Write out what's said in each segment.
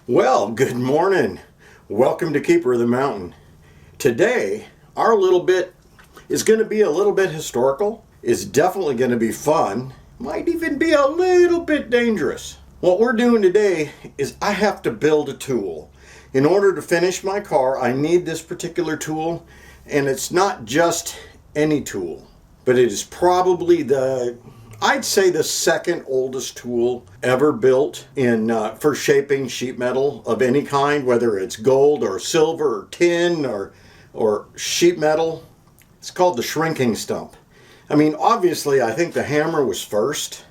Well, good morning. Welcome to Keeper of the Mountain. Today, our little bit is going to be a little bit historical. It's definitely going to be fun. Might even be a little bit dangerous. What we're doing today is I have to build a tool. In order to finish my car, I need this particular tool, and it's not just any tool, but it is probably I'd say the second oldest tool ever built for shaping sheet metal of any kind, whether it's gold or silver or tin or sheet metal. It's called the Shrinking Stump. I mean, obviously, I think the hammer was first.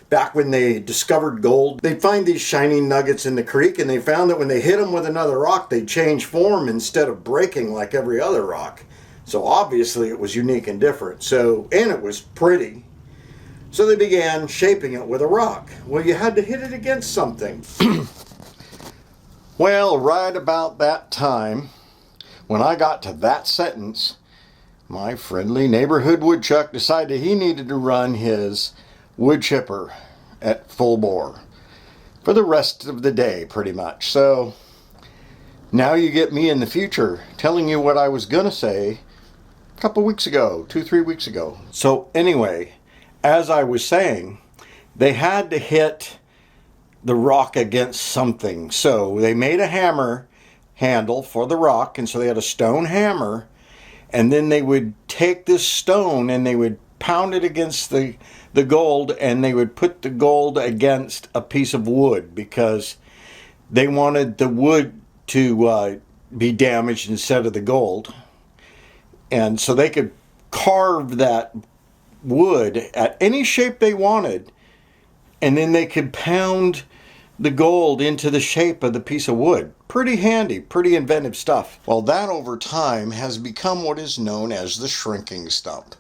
Back when they discovered gold, they'd find these shiny nuggets in the creek, and they found that when they hit them with another rock, they'd change form instead of breaking like every other rock. So obviously it was unique and different. And it was pretty. So they began shaping it with a rock. Well, you had to hit it against something. Well, right about that time, when I got to that sentence, my friendly neighborhood woodchuck decided he needed to run his wood chipper at full bore for the rest of the day, pretty much. So now you get me in the future telling you what I was going to say a couple weeks ago, 2-3 weeks ago. So anyway, as I was saying, they had to hit the rock against something. So they made a hammer handle for the rock, and so they had a stone hammer, and then they would take this stone and they would pound it against the gold, and they would put the gold against a piece of wood because they wanted the wood to be damaged instead of the gold. And so they could carve that wood at any shape they wanted, and then they could pound the gold into the shape of the piece of wood. Pretty handy, pretty inventive stuff. Well, that over time has become what is known as the shrinking stump,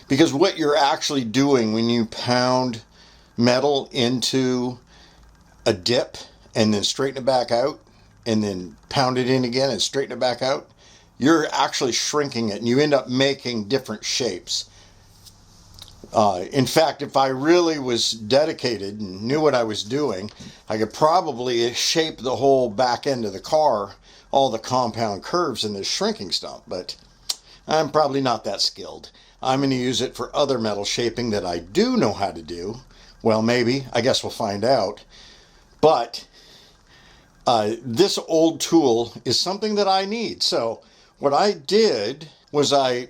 because what you're actually doing when you pound metal into a dip and then straighten it back out and then pound it in again and straighten it back out, you're actually shrinking it, and you end up making different shapes. In fact, if I really was dedicated and knew what I was doing, I could probably shape the whole back end of the car, all the compound curves in this shrinking stump, but I'm probably not that skilled. I'm going to use it for other metal shaping that I do know how to do. Well, maybe. I guess we'll find out. But this old tool is something that I need. So what I did was I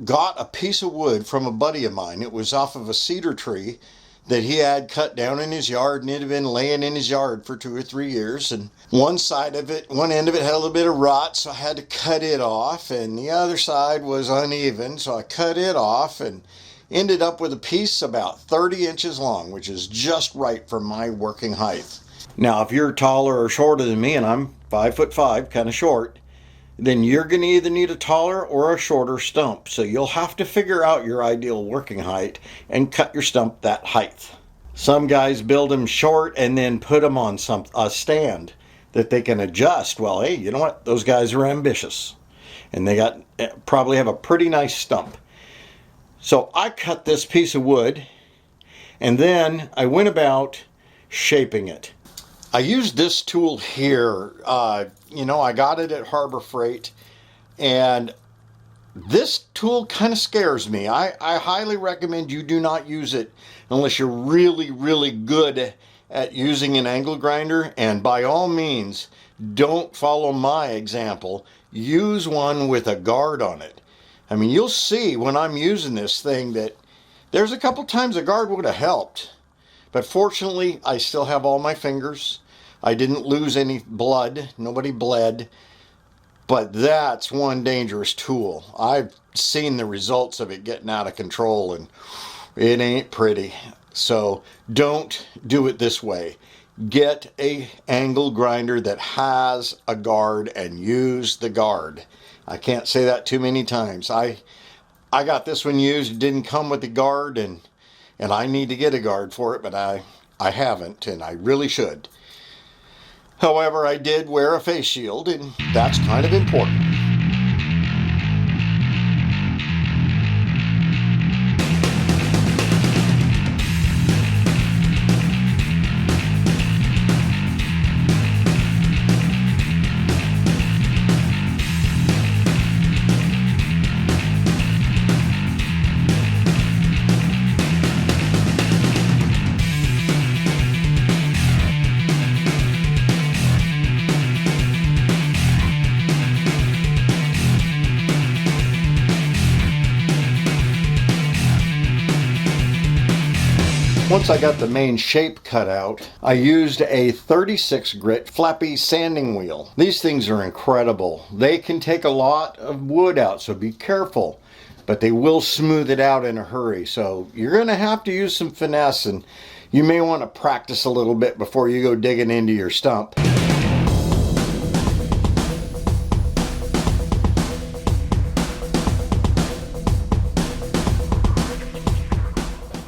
got a piece of wood from a buddy of mine. It was off of a cedar tree that he had cut down in his yard, and it had been laying in his yard for 2 or 3 years. And one end of it had a little bit of rot, so I had to cut it off, and the other side was uneven, so I cut it off and ended up with a piece about 30 inches long, which is just right for my working height. Now, if you're taller or shorter than me, and I'm 5'5", kind of short, then you're going to either need a taller or a shorter stump. So you'll have to figure out your ideal working height and cut your stump that height. Some guys build them short and then put them on a stand that they can adjust. Well, hey, you know what? Those guys are ambitious, and they probably have a pretty nice stump. So I cut this piece of wood, and then I went about shaping it. I used this tool here. I got it at Harbor Freight, and this tool kind of scares me. I highly recommend you do not use it unless you're really, really good at using an angle grinder, and by all means, don't follow my example. Use one with a guard on it. I mean, you'll see when I'm using this thing that there's a couple times a guard would have helped. But fortunately, I still have all my fingers. I didn't lose any blood. Nobody bled. But that's one dangerous tool. I've seen the results of it getting out of control, and it ain't pretty. So don't do it this way. Get a angle grinder that has a guard and use the guard. I can't say that too many times. I got this one used. It didn't come with the guard, and I need to get a guard for it, but I haven't, and I really should. However, I did wear a face shield, and that's kind of important. Once I got the main shape cut out, I used a 36 grit flappy sanding wheel. These things are incredible. They can take a lot of wood out, so be careful, but they will smooth it out in a hurry. So you're going to have to use some finesse, and you may want to practice a little bit before you go digging into your stump.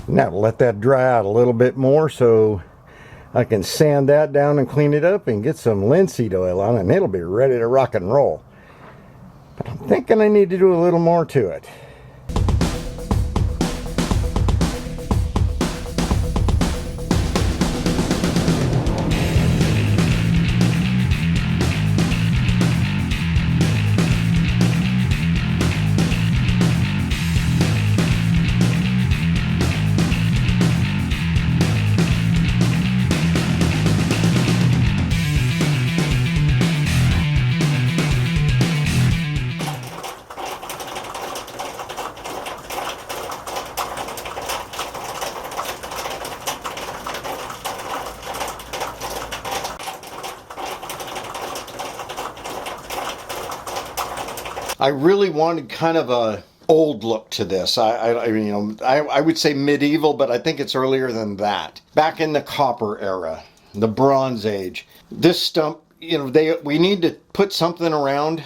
Now let that dry out a little bit more so I can sand that down and clean it up and get some linseed oil on it, and it'll be ready to rock and roll. But I'm thinking I need to do a little more to it. I really wanted kind of a old look to this. I would say medieval, but I think it's earlier than that. Back in the copper era, the Bronze Age. This stump, we need to put something around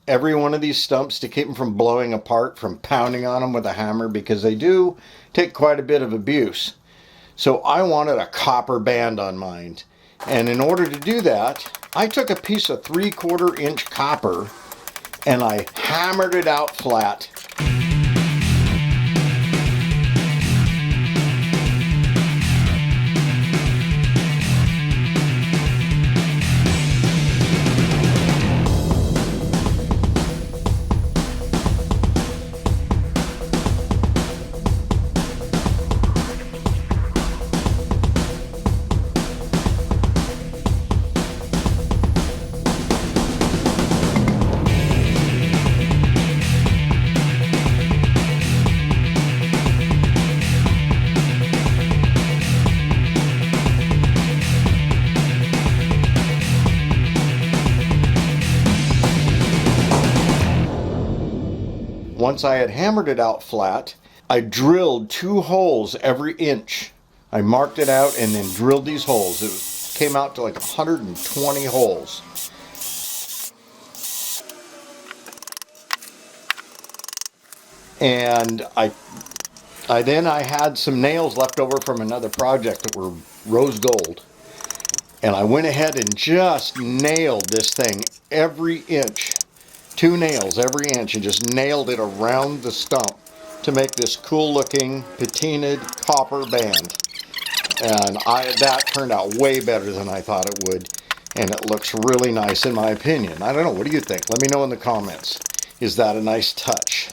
every one of these stumps to keep them from blowing apart, from pounding on them with a hammer, because they do take quite a bit of abuse. So I wanted a copper band on mine. And in order to do that, I took a piece of 3/4 inch copper and I hammered it out flat. Once I had hammered it out flat, I drilled 2 holes every inch. I marked it out and then drilled these holes. It came out to like 120 holes. And I had some nails left over from another project that were rose gold. And I went ahead and just nailed this thing every inch. 2 nails every inch, and just nailed it around the stump to make this cool looking patinaed copper band. And that turned out way better than I thought it would, and it looks really nice in my opinion. I don't know, what do you think? Let me know in the comments. Is that a nice touch?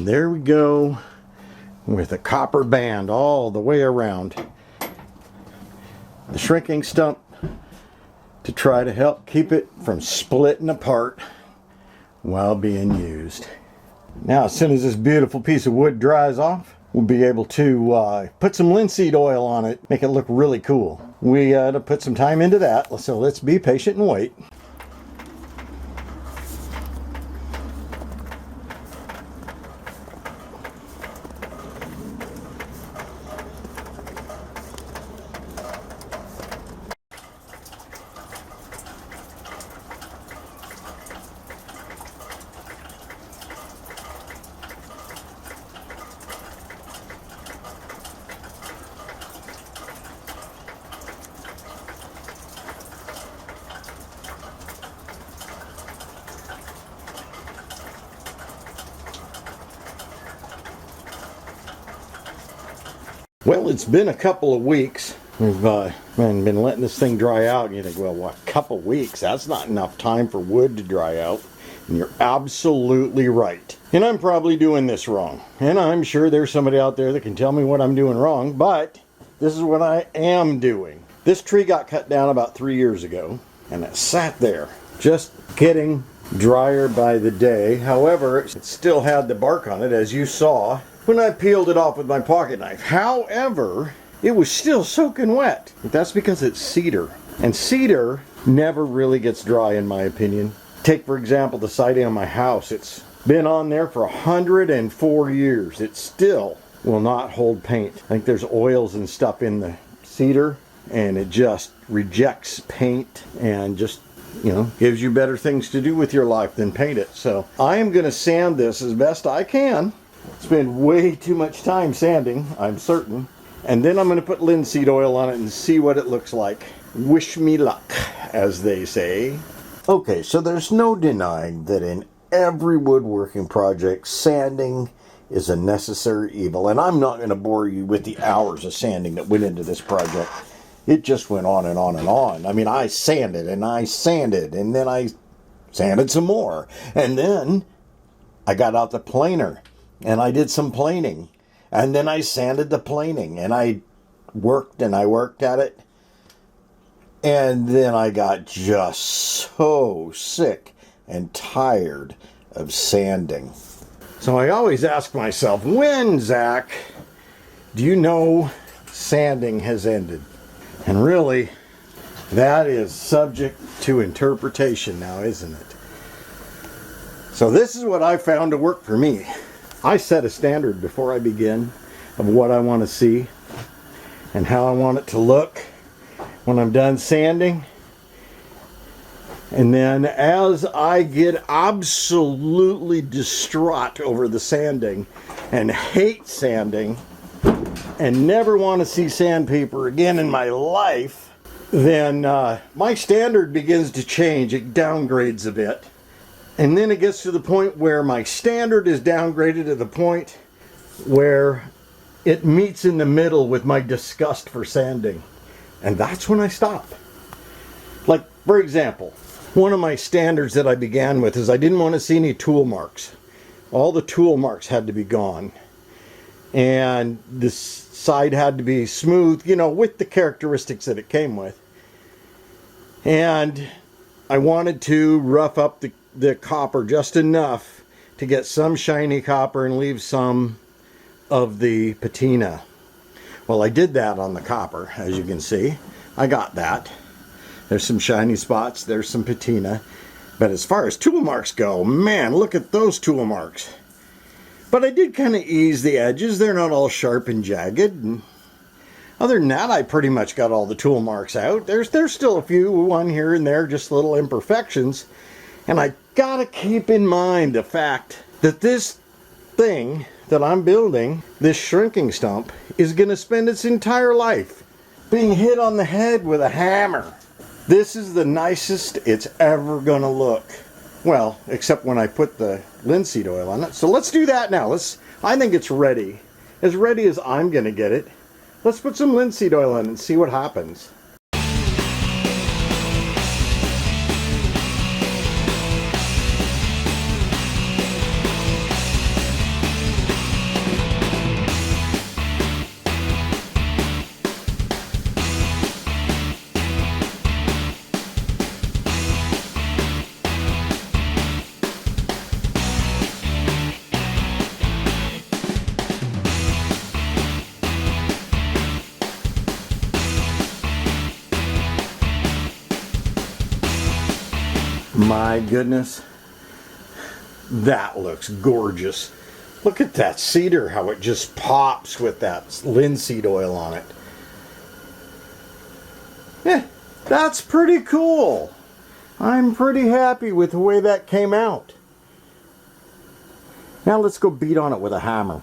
There we go, with a copper band all the way around the shrinking stump to try to help keep it from splitting apart while being used. Now, as soon as this beautiful piece of wood dries off, we'll be able to put some linseed oil on it, make it look really cool. We got to put some time into that, so let's be patient and wait. Well, it's been a couple of weeks. We've been letting this thing dry out, and you think, well, what, a couple weeks? That's not enough time for wood to dry out. And you're absolutely right. And I'm probably doing this wrong. And I'm sure there's somebody out there that can tell me what I'm doing wrong, but this is what I am doing. This tree got cut down about 3 years ago, and it sat there, just getting drier by the day. However, it still had the bark on it, as you saw when I peeled it off with my pocket knife. However, it was still soaking wet. But that's because it's cedar. And cedar never really gets dry, in my opinion. Take, for example, the siding on my house. It's been on there for 104 years. It still will not hold paint. I think there's oils and stuff in the cedar, and it just rejects paint and just, you know, gives you better things to do with your life than paint it. So I am going to sand this as best I can. Spend way too much time sanding, I'm certain. And then I'm going to put linseed oil on it and see what it looks like. Wish me luck, as they say. Okay, so there's no denying that in every woodworking project, sanding is a necessary evil. And I'm not going to bore you with the hours of sanding that went into this project. It just went on and on and on. I mean, I sanded and I sanded, and then I sanded some more. And then I got out the planer and I did some planing. And then I sanded the planing, and I worked at it. And then I got just so sick and tired of sanding. So I always ask myself, when, Zach, do you know sanding has ended? And really, that is subject to interpretation now, isn't it? So this is what I found to work for me. I set a standard before I begin of what I want to see and how I want it to look when I'm done sanding. And then as I get absolutely distraught over the sanding and hate sanding and never want to see sandpaper again in my life, then my standard begins to change. It downgrades a bit. And then it gets to the point where my standard is downgraded to the point where it meets in the middle with my disgust for sanding. And that's when I stop. Like, for example, one of my standards that I began with is I didn't want to see any tool marks. All the tool marks had to be gone. And this side had to be smooth, you know, with the characteristics that it came with. And I wanted to rough up the copper just enough to get some shiny copper and leave some of the patina. Well, I did that on the copper, as you can see. I got that. There's some shiny spots, there's some patina. But as far as tool marks go, man, look at those tool marks. But I did kind of ease the edges. They're not all sharp and jagged. And other than that, I pretty much got all the tool marks out. There's still a few, one here and there, just little imperfections. And I gotta keep in mind the fact that this thing that I'm building, this shrinking stump, is gonna spend its entire life being hit on the head with a hammer. This is the nicest it's ever gonna look. Well, except when I put the linseed oil on it. So let's do that now. I think it's ready. As ready as I'm gonna get it. Let's put some linseed oil on it and see what happens. My goodness, that looks gorgeous. Look at that cedar, how it just pops with that linseed oil on it. Yeah, that's pretty cool. I'm pretty happy with the way that came out. Now let's go beat on it with a hammer.